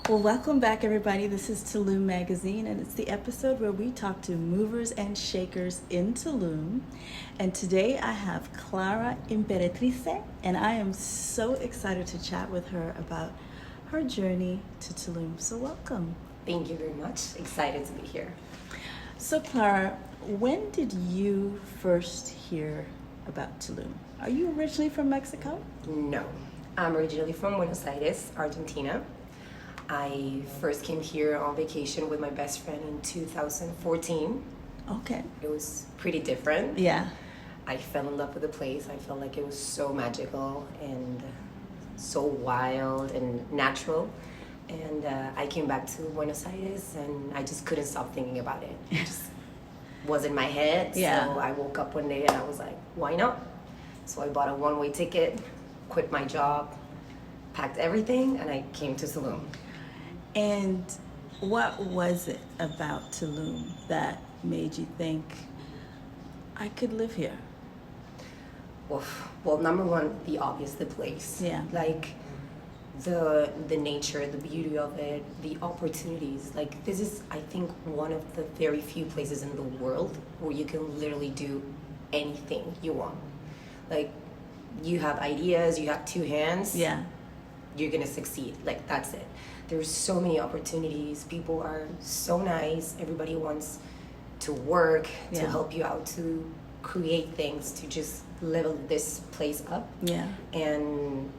Well, welcome back, everybody. This is Tulum Magazine, and it's the episode where we talk to movers and shakers in Tulum. And today I have Clara Imperatrice, and I am so excited to chat with her about her journey to Tulum. So welcome. Thank you very much. Excited to be here. So Clara, when did you first hear about Tulum? Are you originally from Mexico? No, I'm originally from Buenos Aires, Argentina. I first came here on vacation with my best friend in 2014. Okay. It was pretty different. Yeah. I fell in love with the place. I felt like it was so magical and so wild and natural. And I came back to Buenos Aires and I just couldn't stop thinking about it. It just was in my head. Yeah. So I woke up one day and I was like, why not? So I bought a one-way ticket, quit my job, packed everything, and I came to Tulum. And what was it about Tulum that made you think, I could live here? Well, number one, the obvious, the place. Yeah. Like the nature, the beauty of it, the opportunities. Like this is, I think, one of the very few places in the world where you can literally do anything you want. Like you have ideas, you have two hands. Yeah. You're gonna succeed. Like that's it. There's so many opportunities. People are so nice. Everybody wants to work, to help you out, to create things, to just level this place up. Yeah. And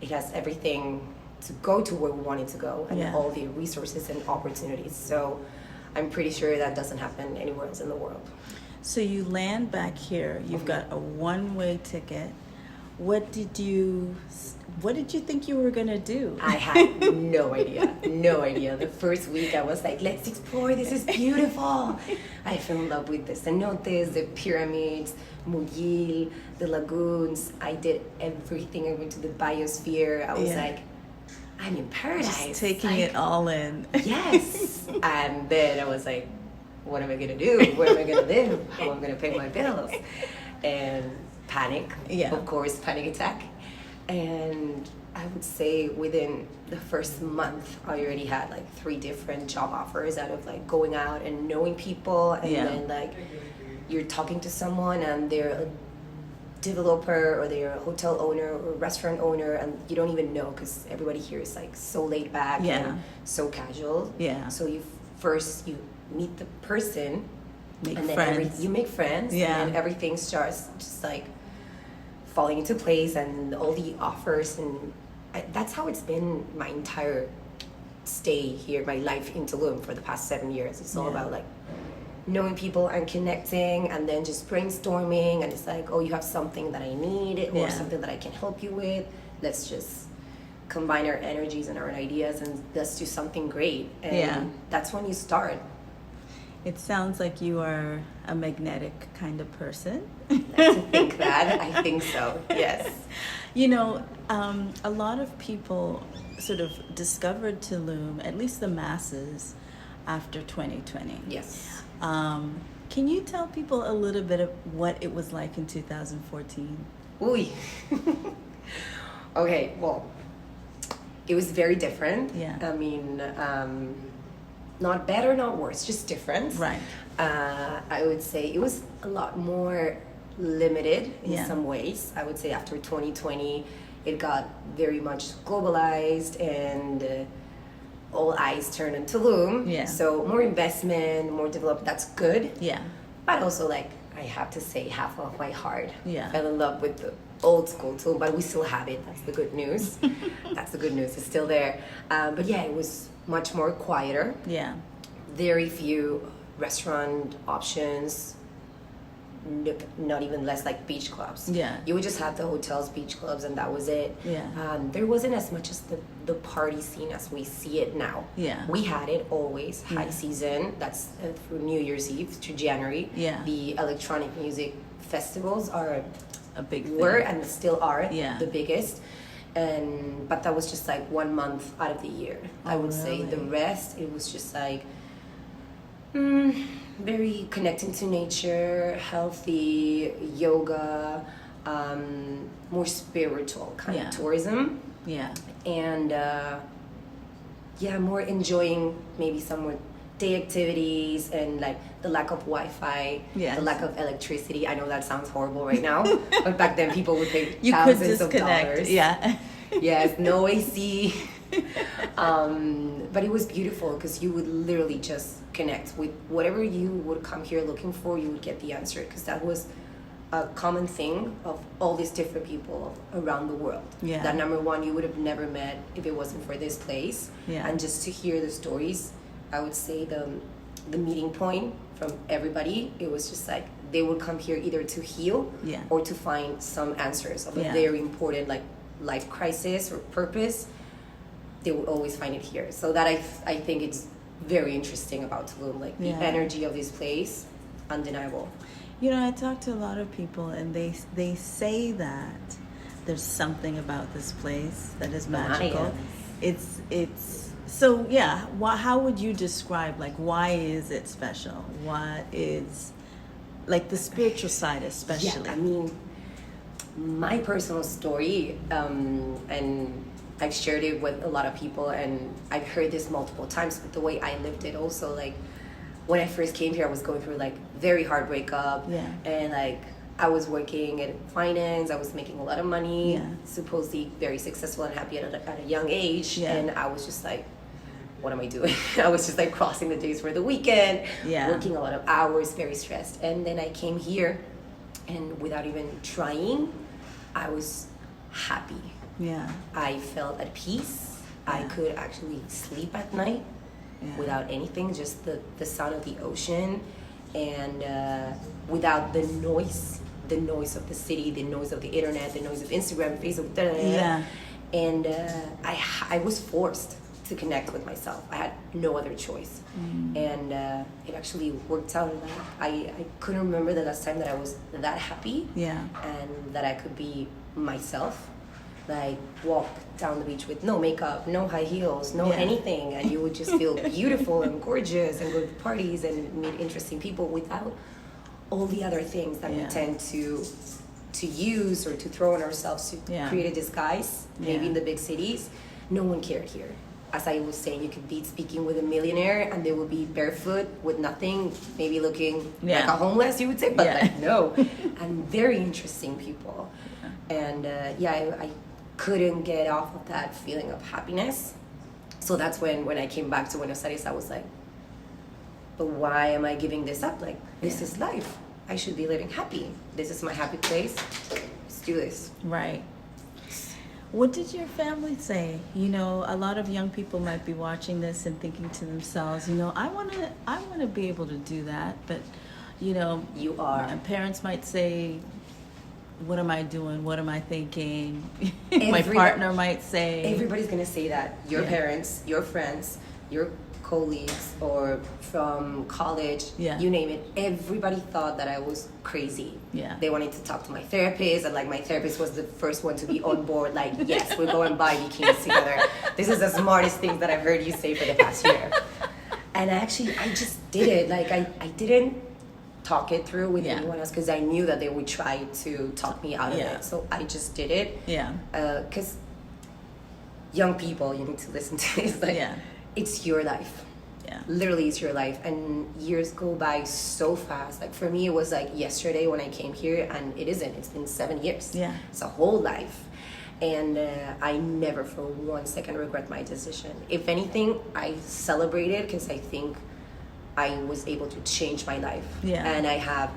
it has everything to go to where we want it to go, and all the resources and opportunities. So I'm pretty sure that doesn't happen anywhere else in the world. So you land back here. You've got a one-way ticket. What did you think you were gonna do? I had no idea. No idea. The first week I was like, let's explore, this is beautiful. I fell in love with the cenotes, the pyramids, Mugil, the lagoons. I did everything. I went to the biosphere. I was like, I'm in paradise. Just taking it all in. Yes. And then I was like, what am I gonna do? Where am I gonna live? How am I gonna pay my bills? And panic, of course, panic attack. And I would say within the first month, I already had like 3 different job offers out of like going out and knowing people. And then like you're talking to someone and they're a developer or they're a hotel owner or restaurant owner and you don't even know because everybody here is like so laid back and so casual. Yeah. So you meet the person, make and then friends. You make friends, and then everything starts just like falling into place, and all the offers, and that's how it's been my entire stay here, my life in Tulum for the past 7 years. It's all about like knowing people and connecting, and then just brainstorming, and it's like, oh, you have something that I need or something that I can help you with. Let's just combine our energies and our ideas and let's do something great. And that's when you start. It sounds like you are a magnetic kind of person. I like to think that. I think so, yes. You know, a lot of people sort of discovered Tulum, at least the masses, after 2020. Yes. Can you tell people a little bit of what it was like in 2014? Ooh. Okay, well, it was very different. Yeah. I mean, not better, not worse, just different. Right. I would say it was a lot more limited in some ways. I would say after 2020, it got very much globalized and all eyes turned on Tulum. Yeah. So more investment, more development, that's good. Yeah. But also, like, I have to say, half of my heart fell in love with the old school Tulum, but we still have it. That's the good news. That's the good news. It's still there. But yeah, it was much more quieter. Yeah. Very few restaurant options. Not even less like beach clubs. Yeah. You would just have the hotels, beach clubs, and that was it. Yeah. There wasn't as much as the party scene as we see it now. Yeah. We had it always. High season. That's through New Year's Eve to January. Yeah. The electronic music festivals are a big thing. Were and still are the biggest. But that was just like 1 month out of the year. I would say the rest, it was just like very connecting to nature, healthy, yoga, more spiritual kind of tourism. Yeah. And more enjoying maybe some more day activities and like the lack of Wi-Fi, the lack of electricity. I know that sounds horrible right now, but back then people would pay thousands of dollars. Yeah. Yes, no AC. But it was beautiful because you would literally just connect with whatever you would come here looking for. You would get the answer, because that was a common thing of all these different people around the world. Yeah. That number one you would have never met if it wasn't for this place. Yeah. And just to hear the stories, I would say the meeting point from everybody, it was just like they would come here either to heal or to find some answers of a very important like life crisis or purpose. They would always find it here. So that I think it's very interesting about Tulum, like the energy of this place, undeniable. You know, I talk to a lot of people, and they say that there's something about this place that is magical. It's so yeah. How would you describe, like, why is it special? What is, like, the spiritual side especially? Yeah, I mean, my personal story, and I've shared it with a lot of people, and I've heard this multiple times, but the way I lived it also, like, when I first came here, I was going through like very hard breakup, and like I was working in finance, I was making a lot of money, supposedly very successful and happy at a young age, and I was just like, what am I doing? I was just like crossing the days for the weekend, working a lot of hours, very stressed. And then I came here, and without even trying, I was happy. I felt at peace. I could actually sleep at night. Without anything, just the sound of the ocean, and without the noise of the city, the noise of the internet, the noise of Instagram, Facebook, and I was forced to connect with myself. I had no other choice, and it actually worked out. I couldn't remember the last time that I was that happy, and that I could be myself. Like walk down the beach with no makeup, no high heels, no anything, and you would just feel beautiful and gorgeous and go to parties and meet interesting people without all the other things that we tend to use or to throw on ourselves to create a disguise. Maybe in the big cities, no one cared here. As I was saying, you could be speaking with a millionaire and they would be barefoot with nothing, maybe looking like a homeless, you would say, but like no, and very interesting people. And I couldn't get off of that feeling of happiness. So that's when I came back to Buenos Aires, I was like, but why am I giving this up? Like, this is life. I should be living happy. This is my happy place. Let's do this. Right. What did your family say? You know, a lot of young people might be watching this and thinking to themselves, you know, I want to be able to do that, but you know, my parents might say, what am I doing? What am I thinking? My partner might say. Everybody's going to say that. Your parents, your friends, your colleagues, or from college, you name it. Everybody thought that I was crazy. They wanted to talk to my therapist, and like my therapist was the first one to be on board. Like, yes, we're going to buy bikinis together. This is the smartest thing that I've heard you say for the past year. And I just did it. Like, I didn't talk it through with anyone else, because I knew that they would try to talk me out of it. So I just did it. Because young people, you need to listen to this. Like, it's your life. Literally, it's your life. And years go by so fast. Like, for me, it was like yesterday when I came here, and it isn't. It's been 7 years. It's a whole life. And I never for 1 second regret my decision. If anything, I celebrated, because I think I was able to change my life. And I have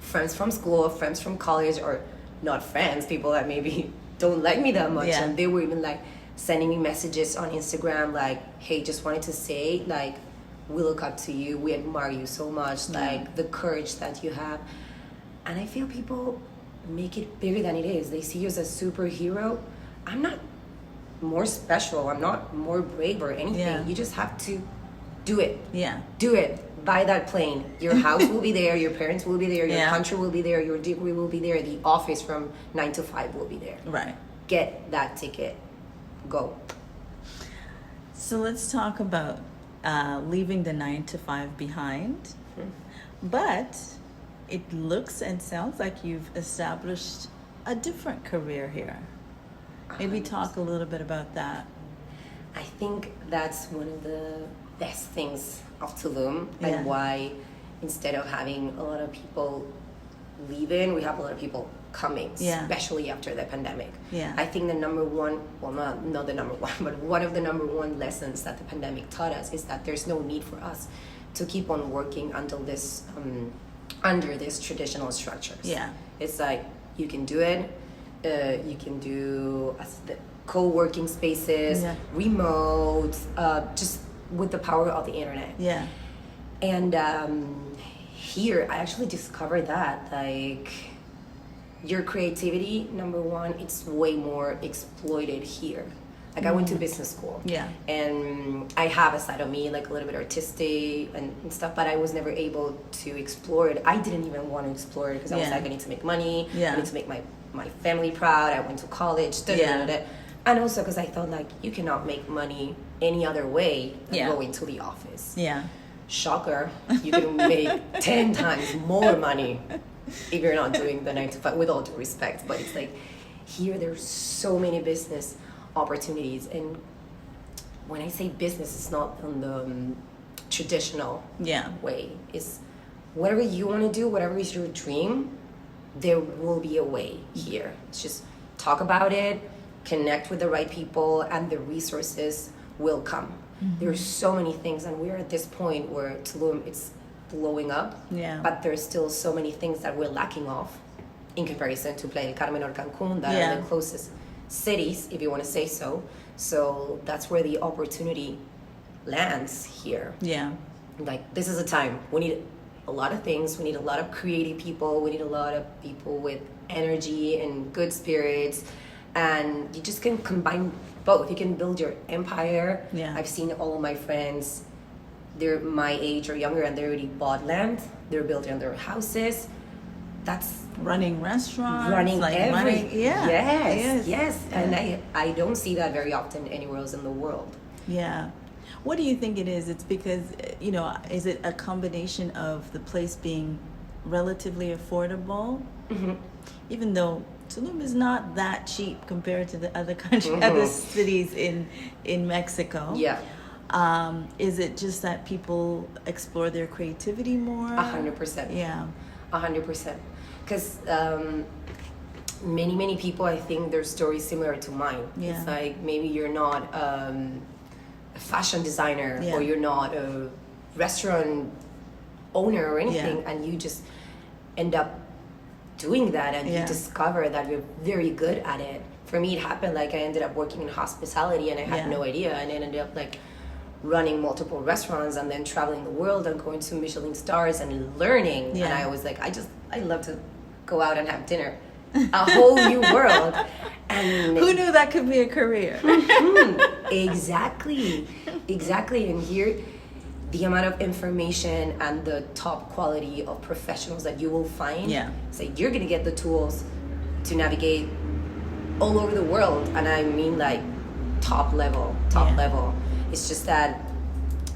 friends from school, friends from college, or not friends, people that maybe don't like me that much. And they were even like sending me messages on Instagram like, hey, just wanted to say, like, we look up to you, we admire you so much, like the courage that you have. And I feel people make it bigger than it is. They see you as a superhero. I'm not more special, I'm not more brave or anything. You just have to do it. Do it. Buy that plane. Your house will be there. Your parents will be there. Your country will be there. Your degree will be there. The office from 9 to 5 will be there. Right. Get that ticket. Go. So let's talk about leaving the 9 to 5 behind. But it looks and sounds like you've established a different career here. Maybe talk a little bit about that. I think that's one of the best things of Tulum, Yeah. and why instead of having a lot of people leaving, we have a lot of people coming, Yeah. especially after the pandemic. Yeah. I think the number one, well, not the number one, but one of the number one lessons that the pandemic taught us is that there's no need for us to keep on working until this under these traditional structures. Yeah. It's like you can do it. You can do the co-working spaces, Yeah. remote, just with the power of the internet. Yeah. And here, I actually discovered that, like, your creativity, number one, it's way more exploited here. Like, I went to business school. Yeah. And I have a side of me, like, a little bit artistic and stuff, but I was never able to explore it. I didn't even want to explore it because I was Yeah. like, I need to make money. Yeah. I need to make my family proud. I went to college. Yeah. And also because I thought, like, you cannot make money any other way than Yeah. going to the office. Yeah. Shocker, you can make 10 times more money if you're not doing the 9 to 5, with all due respect. But it's like, here there's so many business opportunities. And when I say business, it's not on the traditional Yeah. way. It's whatever you want to do, whatever is your dream, there will be a way here. It's just talk about it, connect with the right people, and the resources will come. There's so many things, and we're at this point where Tulum, it's blowing up, Yeah. but there's still so many things that we're lacking of in comparison to Playa del Carmen or Cancun, that Yeah. are the closest cities, if you want to say so. So that's where the opportunity lands here. Yeah. Like, this is a time we need a lot of things. We need a lot of creative people. We need a lot of people with energy and good spirits, and you just can combine both. You can build your empire. Yeah. I've seen all of my friends, they're my age or younger, and they already bought land. They're building their houses. That's Running restaurants. running everything. Yeah. Yes. And I don't see that very often anywhere else in the world. Yeah. What do you think it is? It's because, is it a combination of the place being relatively affordable? Mm-hmm. Even though Tulum is not that cheap compared to the other other cities in Mexico. Yeah. Is it just that people explore their creativity more? 100%. Yeah. 100%. Because many people, I think their story is similar to mine. Yeah. It's like, maybe you're not a fashion designer, Yeah. or you're not a restaurant owner or anything, Yeah. and you just end up doing that, and Yeah. you discover that you're very good at it. For me, it happened, like, I ended up working in hospitality, and I had Yeah. no idea, and I ended up, like, running multiple restaurants, and then traveling the world and going to Michelin stars and learning. Yeah. And I was like, I love to go out and have dinner. A whole new world. And Who knew that could be a career? Exactly. And here, the amount of information and the top quality of professionals that you will find. Yeah. So you're gonna get the tools to navigate all over the world, and I mean, like, top level. It's just that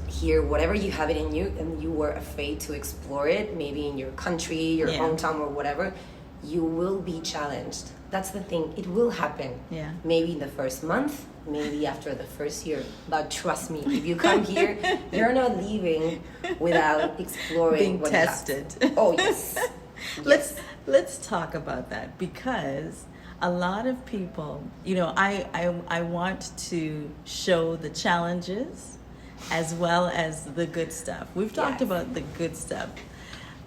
here, whatever you have it in you, and you were afraid to explore it, maybe in your country, your Yeah. hometown, or whatever, you will be challenged. That's the thing. It will happen. Yeah. Maybe in the first month, maybe after the first year. But trust me, if you come here, you're not leaving without exploring Being what you have. tested. Oh, yes. Let's talk about that, because a lot of people, I want to show the challenges as well as the good stuff. We've talked Yes. about the good stuff.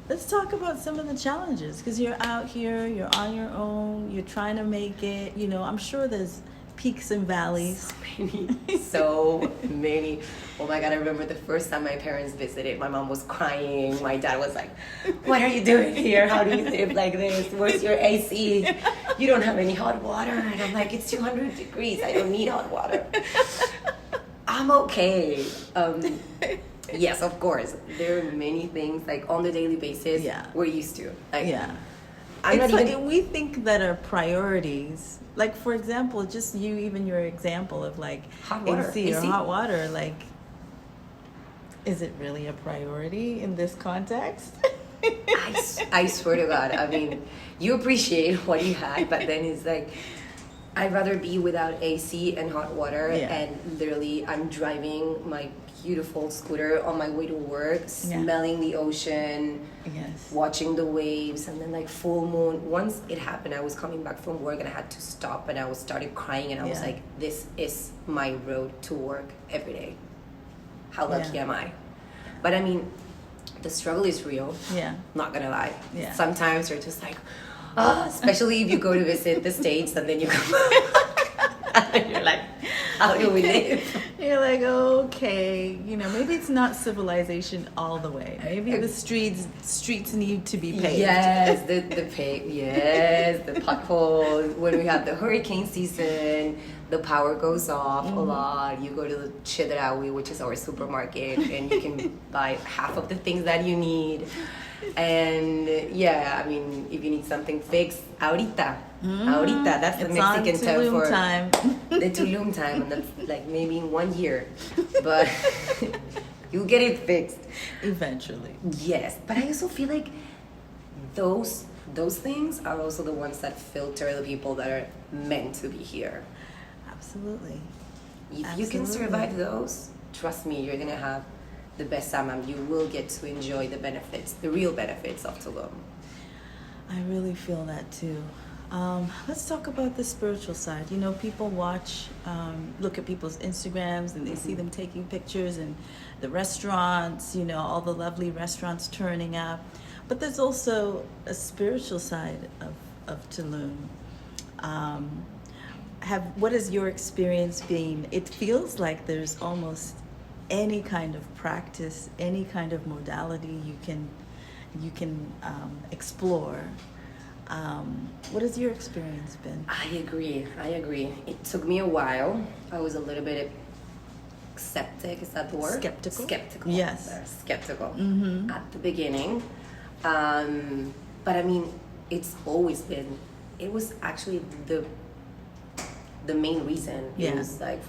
Let's talk about some of the challenges, because you're out here, you're on your own, you're trying to make it. I'm sure there's peaks and valleys. So many. Oh my God, I remember the first time my parents visited, my mom was crying. My dad was like, what are you doing here? How do you live like this? Where's your AC? You don't have any hot water. And I'm like, it's 200 degrees. I don't need hot water. I'm okay. Yes, of course. There are many things, like, on the daily basis, Yeah. we're used to. Like, Yeah. I'm It's not like, even... we think that are priorities. Like, for example, just even your example of, like, Hot water, AC or AC. hot water, like, is it really a priority in this context? I swear to God, I mean, you appreciate what you had, but then it's like, I'd rather be without AC and hot water, and literally I'm driving my beautiful scooter on my way to work, smelling the ocean, watching the waves, and then like full moon. Once it happened, I was coming back from work and I had to stop, and I started crying, and I was like, this is my road to work every day. How lucky am I? But I mean, the struggle is real. Not gonna lie. Sometimes you're just like, especially if you go to visit the States and then you come and you're like, how do we live? You're like, okay, maybe it's not civilization all the way. Maybe the streets need to be paved. Yes, the potholes. When we have the hurricane season, the power goes off a lot. You go to the Chedraui, which is our supermarket, and you can buy half of the things that you need. And I mean, if you need something fixed, ahorita, that's the Mexican term for time. The Tulum time, and that's like maybe in 1 year, but you'll get it fixed eventually. Yes, but I also feel like those things are also the ones that filter the people that are meant to be here. Absolutely. If you can survive those, trust me, you're gonna have the best time. You will get to enjoy the real benefits of Tulum. I really feel that too. Let's talk about the spiritual side. People look at people's Instagrams and they see them taking pictures and the restaurants, all the lovely restaurants turning up. But there's also a spiritual side of Tulum. What has your experience been? It feels like there's almost any kind of practice, any kind of modality you can explore. What has your experience been? I agree. It took me a while. I was a little bit skeptic. Is that the word? Skeptical. Yes. Skeptical at the beginning. But I mean, it's always been. It was actually the main reason. It was like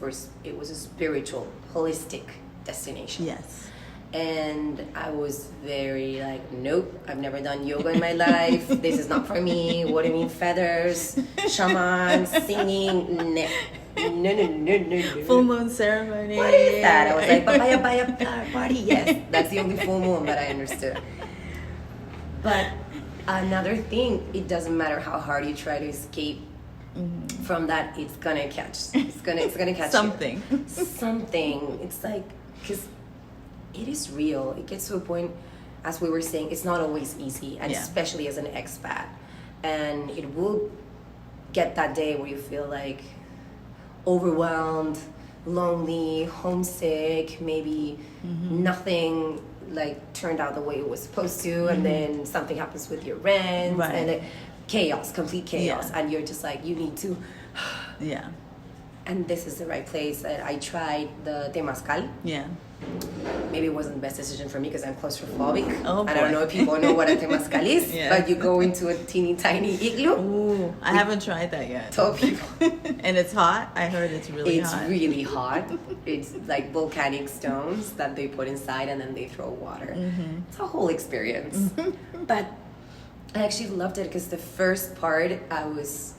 it was a spiritual, holistic destination. Yes. And I was very like, nope, I've never done yoga in my life. This is not for me. What do you mean feathers, shamans, singing? No. Full moon ceremony. What is that? I was like, papaya party. Yes, that's the only full moon that I understood. But another thing, it doesn't matter how hard you try to escape from that, it's gonna catch. It's gonna catch something. Something. It's like, because it is real. It gets to a point, as we were saying, it's not always easy, and especially as an expat. And it will get that day where you feel like overwhelmed, lonely, homesick, maybe nothing like turned out the way it was supposed to, and then something happens with your rent, and complete chaos, and you're just like, you need to and this is the right place. And I tried the Temazcal. Maybe it wasn't the best decision for me because I'm claustrophobic. And I don't know if people know what a Temazcal is, but you go into a teeny tiny igloo. Ooh, I haven't tried that yet. Tell people. And it's hot? I heard it's really hot. It's really hot. It's like volcanic stones that they put inside and then they throw water. It's a whole experience. But I actually loved it because the first part I was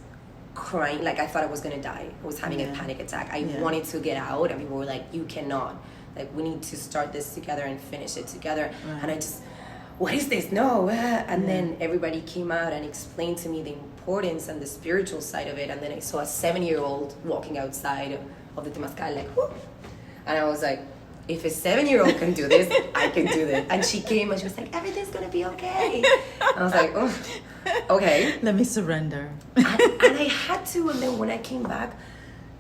crying, like I thought I was gonna die. I was having a panic attack. I wanted to get out, and people were like, you cannot. Like, we need to start this together and finish it together. And I just, what is this? No. And then everybody came out and explained to me the importance and the spiritual side of it. And then I saw a 7-year-old walking outside of the Temazcal, like, whoop. And I was like, if a 7-year-old can do this, I can do this. And she came and she was like, everything's gonna be okay. I was like, oh, okay. Let me surrender. and I had to. And then when I came back,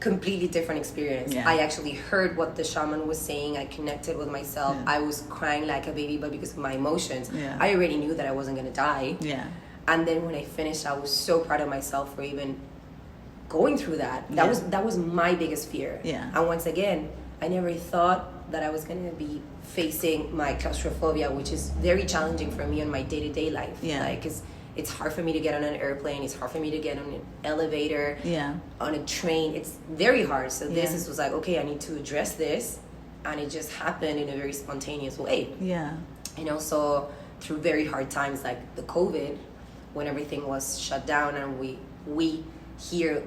completely different experience. I actually heard what the shaman was saying. I connected with myself. I was crying like a baby, but because of my emotions, I already knew that I wasn't gonna die. And then when I finished, I was so proud of myself for even going through that. That was my biggest fear. And once again, I never thought that I was gonna be facing my claustrophobia, which is very challenging for me in my day-to-day life. Like, 'cause it's hard for me to get on an airplane. It's hard for me to get on an elevator, on a train. It's very hard. So this was like, okay, I need to address this. And it just happened in a very spontaneous way. And also through very hard times like the COVID, when everything was shut down and we here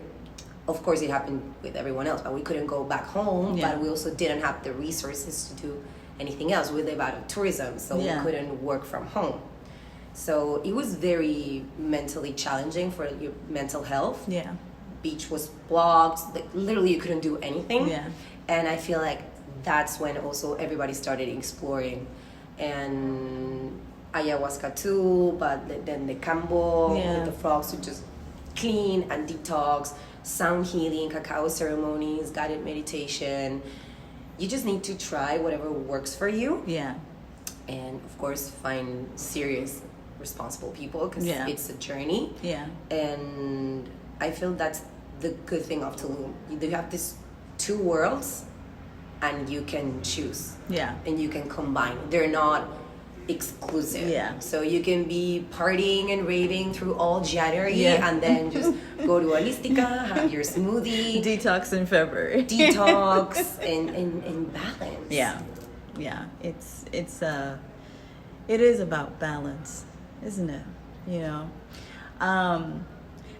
of course it happened with everyone else, but we couldn't go back home. Yeah. But we also didn't have the resources to do anything else. We live out of tourism, so we couldn't work from home. So it was very mentally challenging for your mental health. Yeah. Beach was blocked. Like, literally, you couldn't do anything. Yeah. And I feel like that's when also everybody started exploring. And ayahuasca too, but then the cambo with the frogs to just clean and detox, sound healing, cacao ceremonies, guided meditation. You just need to try whatever works for you. Yeah. And of course, find serious, responsible people, because it's a journey. Yeah. And I feel that's the good thing of Tulum. You have these two worlds, and you can choose. Yeah. And you can combine. They're not exclusive. Yeah. So you can be partying and raving through all January and then just go to Holistica, have your smoothie. Detox in February. Detox and balance. Yeah. Yeah. It is about balance, isn't it? You know?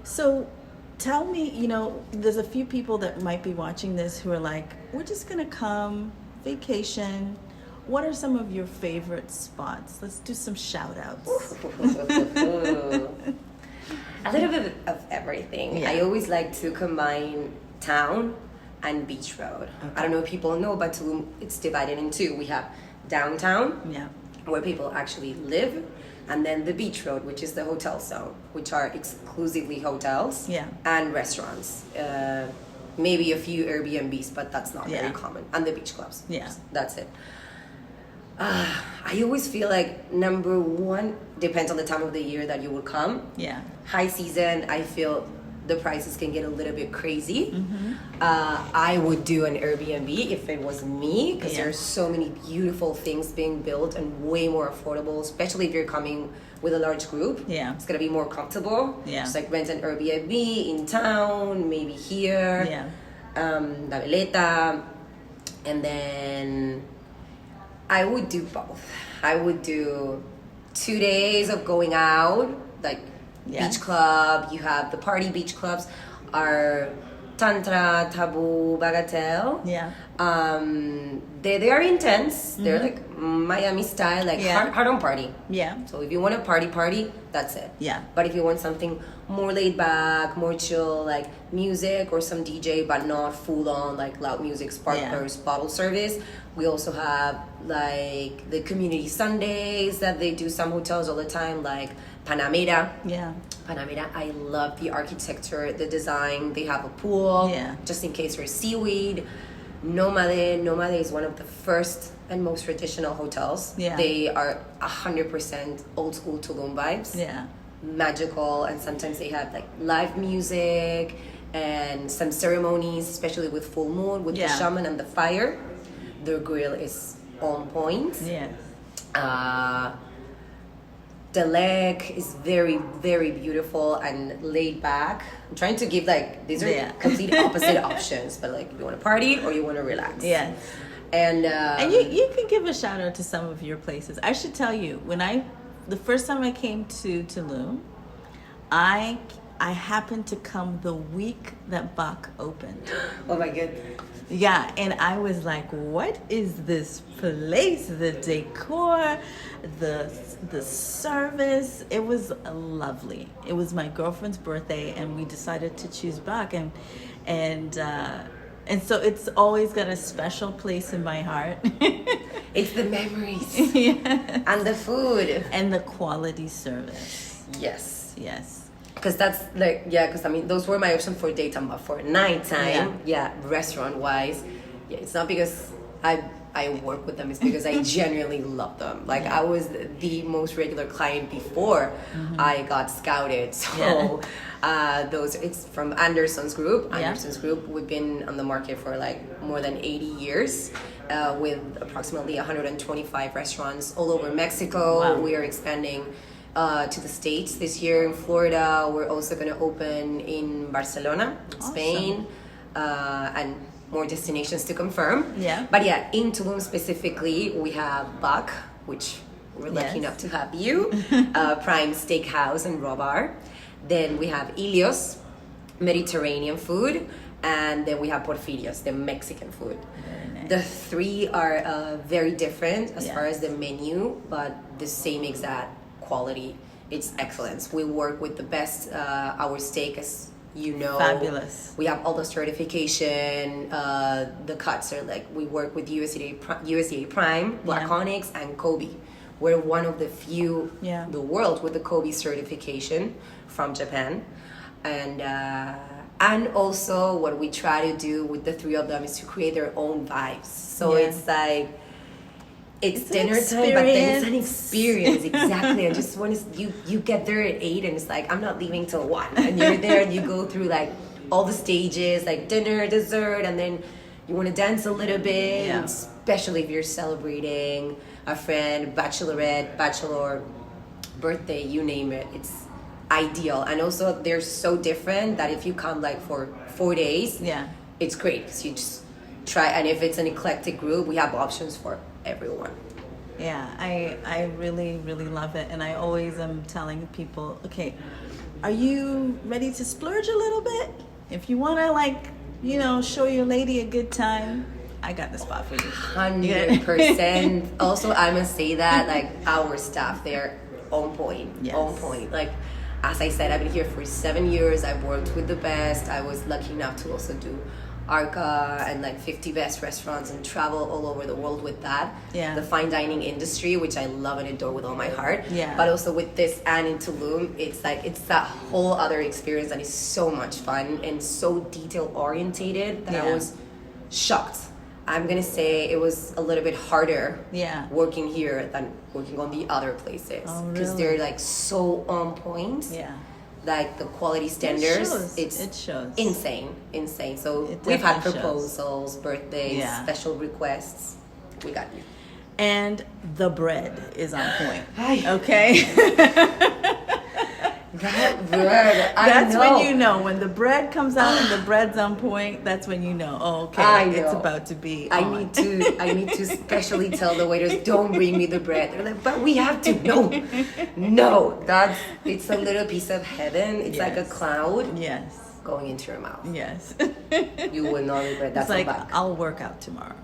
So tell me, you know, there's a few people that might be watching this who are like, we're just going to come vacation. What are some of your favorite spots? Let's do some shout outs. A little bit of everything. I always like to combine town and beach road. Okay. I don't know if people know, but Tulum, it's divided in two. We have downtown, where people actually live, and then the beach road, which is the hotel zone, which are exclusively hotels and restaurants. Maybe a few Airbnbs, but that's not very common. And the beach clubs. Yeah. That's it. I always feel like number one, depends on the time of the year that you will come. Yeah. High season, I feel the prices can get a little bit crazy. Mm-hmm. I would do an Airbnb if it was me, because there's so many beautiful things being built and way more affordable, especially if you're coming with a large group. Yeah. It's going to be more comfortable. Yeah. Just like rent an Airbnb in town, maybe here. Yeah. La Veleta. And then I would do both. I would do 2 days of going out, like beach club. You have the party beach clubs are Tantra, Taboo, Bagatelle. Yeah. They are intense. Mm-hmm. They're like Miami style, like hard on party. Yeah. So if you want a party, that's it. Yeah. But if you want something more laid back, more chill, like music or some DJ, but not full on like loud music, sparklers, bottle service. We also have like the community Sundays that they do some hotels all the time, like Panamera. Yeah. Panamera, I love the architecture, the design. They have a pool, just in case there's seaweed. Nomade is one of the first and most traditional hotels. Yeah. They are 100% old school Tulum vibes. Yeah. Magical, and sometimes they have like live music and some ceremonies, especially with full moon, with the shaman and the fire. Their grill is on point. Yeah. The lake is very, very beautiful and laid back. I'm trying to give like, these are complete opposite options, but like you want to party or you want to relax. Yeah. And you can give a shout out to some of your places. I should tell you, the first time I came to Tulum, I happened to come the week that Bach opened. Oh my goodness. Yeah, and I was like, what is this place? The decor, the service, it was lovely. It was my girlfriend's birthday, and we decided to choose Bach, and so it's always got a special place in my heart. It's the memories. And the food. And the quality service. Yes. Yes. Because that's like, because I mean, those were my options for daytime, but for nighttime, restaurant-wise, it's not because I work with them, it's because I genuinely love them. Like, I was the most regular client before I got scouted. So it's from Anderson's group. Anderson's group, we've been on the market for like more than 80 years with approximately 125 restaurants all over Mexico. Wow. We are expanding to the States this year in Florida. We're also going to open in Barcelona, Spain, and more destinations to confirm. Yeah. But in Tulum specifically, we have Bach, which we're lucky enough to have you, Prime Steakhouse and Raw Bar. Then we have Ilios, Mediterranean food, and then we have porfirios, the Mexican food. Very nice. The three are very different as far Yes. as the menu, but the same exact quality. It's excellence. We work with the best. Our steak, as you know, Fabulous. We have all the certification. The cuts are like, we work with USDA Prime, Black Yeah. Onyx, and Kobe. We're one of the few in the world with the Kobe certification from Japan. And also what we try to do with the three of them is to create their own vibes. So it's like, it's dinner time, but then it's an experience. Exactly. I just want to, you get there at 8 and it's like, I'm not leaving till 1. And you're there and you go through like all the stages, like dinner, dessert, and then you want to dance a little bit, especially if you're celebrating a friend, bachelorette, bachelor, birthday, you name it. It's ideal. And also they're so different that if you come like for 4 days, it's great because you just try. And if it's an eclectic group, we have options for everyone. I really love it, and I always am telling people, okay, are you ready to splurge a little bit? If you want to, like, you know, show your lady a good time, I got the spot for you. 100%. Also, I must say that like our staff, they're on point. On point. Like, as I said, I've been here for 7 years. I've worked with the best. I was lucky enough to also do ARCA and like 50 best restaurants and travel all over the world with that. The fine dining industry, which I love and adore with all my heart. But also with this and in Tulum, it's like, it's that whole other experience that is so much fun and so detail orientated that I was shocked. I'm gonna say it was a little bit harder working here than working on the other places because they're like so on point. Like the quality standards, it shows. Insane. So we've had proposals, birthdays, special requests. We got you. And the bread is on point. Okay. That bread, that's when you know. When the bread comes out and the bread's on point, that's when you know. Oh, okay, it's about to be. I need to especially tell the waiters, don't bring me the bread. They're like, but we have to. No, it's a little piece of heaven. It's like a cloud. Going into your mouth. You will not regret that. It's like, I'll work out tomorrow.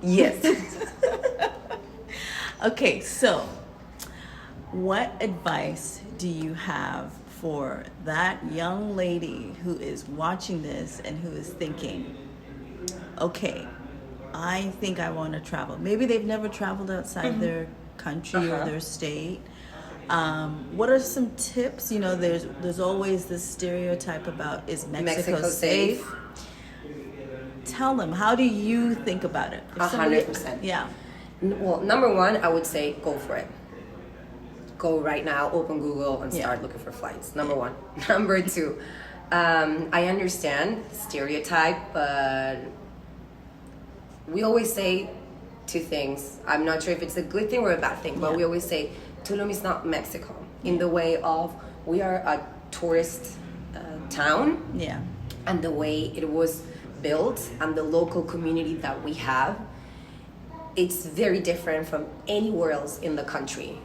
Okay, so what advice do you have for that young lady who is watching this and who is thinking, okay, I think I want to travel. Maybe they've never traveled outside their country or their state. What are some tips? You know, there's always this stereotype about, is Mexico safe? Tell them, how do you think about it? 100%. Well, number one, I would say go for it. Go right now, open Google and start looking for flights. Number one. Number two, I understand the stereotype, but we always say two things. I'm not sure if it's a good thing or a bad thing, but we always say Tulum is not Mexico in the way of we are a tourist town. And the way it was built and the local community that we have, it's very different from anywhere else in the country.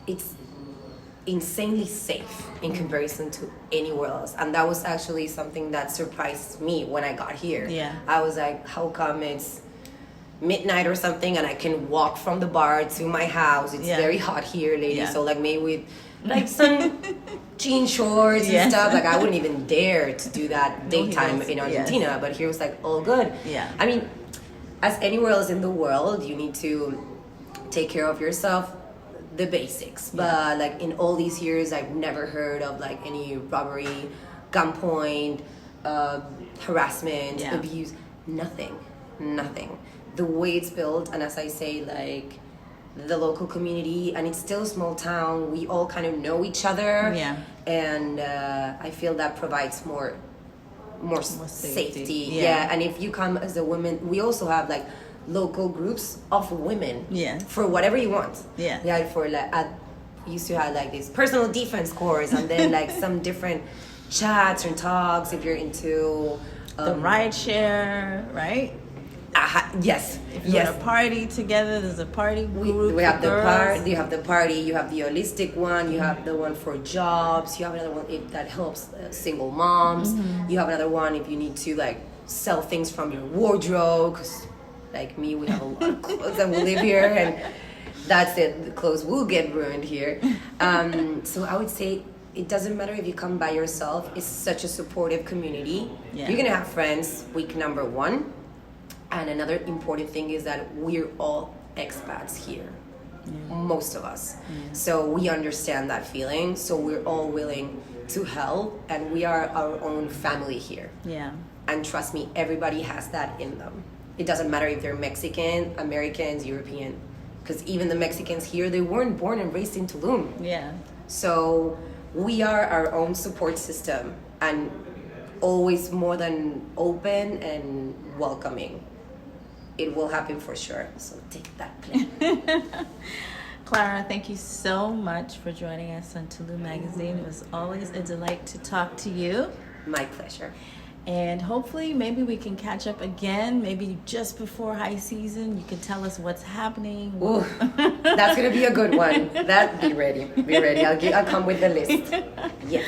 It's insanely safe in comparison to anywhere else, and that was actually something that surprised me when I got here. I was like, how come it's midnight or something and I can walk from the bar to my house? It's very hot here, ladies, so like maybe with like some jean shorts and stuff, like I wouldn't even dare to do that daytime in Argentina, but here was like all good. I mean, as anywhere else in the world, you need to take care of yourself, the basics. But like in all these years, I've never heard of like any robbery, gunpoint, harassment, abuse, nothing. The way it's built, and as I say, like the local community, and it's still a small town, we all kind of know each other. And I feel that provides more safety. And if you come as a woman, we also have like local groups of women for whatever you want. For like used to have like this personal defense course, and then like some different chats and talks if you're into the ride share, right? Yes. If you want to party together, there's a party group. We have the girls. you have the party. You have the holistic one. You have the one for jobs. You have another one that helps single moms. You have another one if you need to like sell things from your wardrobe. 'Cause like me, we have a lot of clothes and we live here, and that's it. The clothes will get ruined here. So I would say it doesn't matter if you come by yourself. It's such a supportive community. Yeah. You're gonna have friends. Week number 1. And another important thing is that we're all expats here, most of us. So we understand that feeling. So we're all willing to help, and we are our own family here. Yeah. And trust me, everybody has that in them. It doesn't matter if they're Mexican, Americans, European, because even the Mexicans here, they weren't born and raised in Tulum. Yeah. So we are our own support system, and always more than open and welcoming. It will happen for sure. So take that plan. Clara, thank you so much for joining us on Tulum Magazine. It was always a delight to talk to you. My pleasure. And hopefully maybe we can catch up again, maybe just before high season. You can tell us what's happening. Ooh, that's going to be a good one. Be ready. Be ready. I'll come with the list. Yes.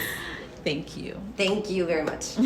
Thank you. Thank you very much.